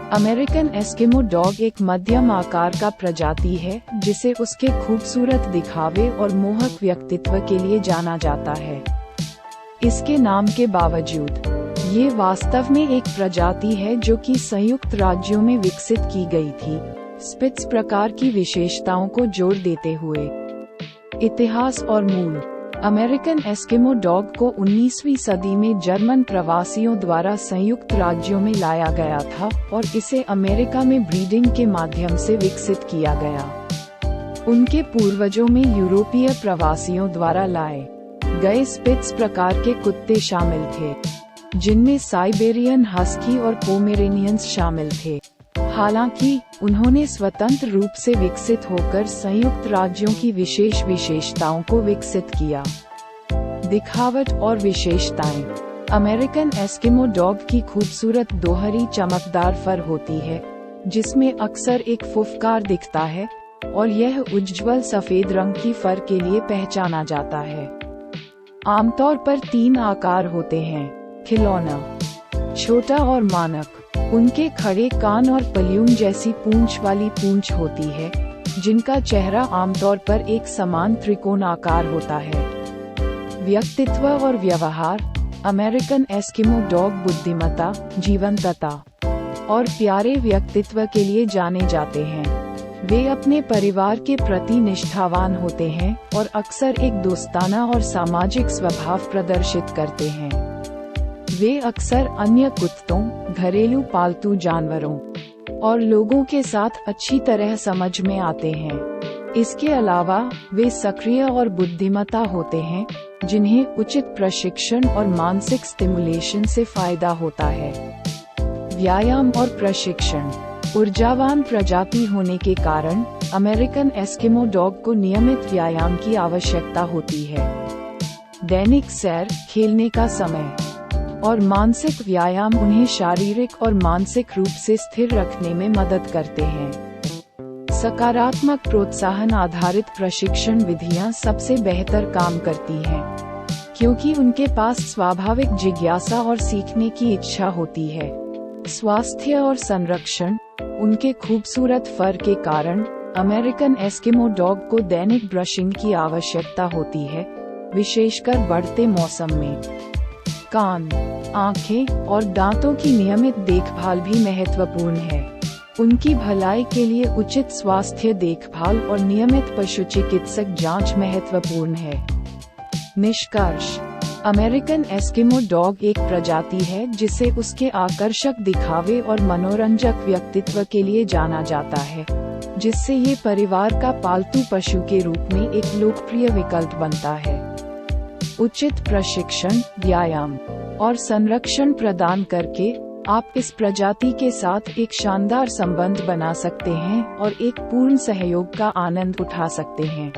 American Eskimo dog एक मध्यम आकार का प्रजाति है जिसे उसके खूबसूरत दिखावे और मोहक व्यक्तित्व के लिए जाना जाता है। इसके नाम के बावजूद ये वास्तव में एक प्रजाति है जो कि संयुक्त राज्यों में विकसित की गई थी, स्पिट्ज प्रकार की विशेषताओं को जोड़ देते हुए। इतिहास और मूल। अमेरिकन एस्किमो डॉग को 19वीं सदी में जर्मन प्रवासियों द्वारा संयुक्त राज्यों में लाया गया था और इसे अमेरिका में ब्रीडिंग के माध्यम से विकसित किया गया। उनके पूर्वजों में यूरोपीय प्रवासियों द्वारा लाए गए स्पिट्ज प्रकार के कुत्ते शामिल थे, जिनमें साइबेरियन हस्की और पोमेरेनियंस शामिल थे। हालांकि उन्होंने स्वतंत्र रूप से विकसित होकर संयुक्त राज्यों की विशेष विशेषताओं को विकसित किया। दिखावट और विशेषताएं। अमेरिकन एस्किमो डॉग की खूबसूरत दोहरी चमकदार फर होती है, जिसमें अक्सर एक फुफकार दिखता है और यह उज्ज्वल सफेद रंग की फर के लिए पहचाना जाता है। आमतौर पर 3 आकार होते हैं: खिलौना, छोटा और मानक। उनके खड़े कान और पल्यूम जैसी पूंछ वाली पूंछ होती है, जिनका चेहरा आमतौर पर एक समान त्रिकोण आकार होता है। व्यक्तित्व और व्यवहार। अमेरिकन एस्किमो डॉग बुद्धिमत्ता, जीवंतता और प्यारे व्यक्तित्व के लिए जाने जाते हैं। वे अपने परिवार के प्रति निष्ठावान होते हैं और अक्सर एक दोस्ताना और सामाजिक स्वभाव प्रदर्शित करते हैं। वे अक्सर अन्य कुत्तों, घरेलू पालतू जानवरों और लोगों के साथ अच्छी तरह समझ में आते हैं। इसके अलावा वे सक्रिय और बुद्धिमत्ता होते हैं, जिन्हें उचित प्रशिक्षण और मानसिक स्टिमुलेशन से फायदा होता है। व्यायाम और प्रशिक्षण। ऊर्जावान प्रजाति होने के कारण अमेरिकन एस्किमो डॉग को नियमित व्यायाम की आवश्यकता होती है। दैनिक सैर, खेलने का समय और मानसिक व्यायाम उन्हें शारीरिक और मानसिक रूप से स्थिर रखने में मदद करते हैं। सकारात्मक प्रोत्साहन आधारित प्रशिक्षण विधियां सबसे बेहतर काम करती हैं, क्योंकि उनके पास स्वाभाविक जिज्ञासा और सीखने की इच्छा होती है। स्वास्थ्य और संरक्षण। उनके खूबसूरत फर के कारण अमेरिकन एस्किमो डॉग को दैनिक ब्रशिंग की आवश्यकता होती है, विशेषकर बढ़ते मौसम में। कान, आँखें और दांतों की नियमित देखभाल भी महत्वपूर्ण है। उनकी भलाई के लिए उचित स्वास्थ्य देखभाल और नियमित पशु चिकित्सक जांच महत्वपूर्ण है। निष्कर्ष। अमेरिकन एस्किमो डॉग एक प्रजाति है जिसे उसके आकर्षक दिखावे और मनोरंजक व्यक्तित्व के लिए जाना जाता है, जिससे ये परिवार का पालतू पशु के रूप में एक लोकप्रिय विकल्प बनता है। उचित प्रशिक्षण, व्यायाम और संरक्षण प्रदान करके आप इस प्रजाति के साथ एक शानदार संबंध बना सकते हैं और एक पूर्ण सहयोग का आनंद उठा सकते हैं।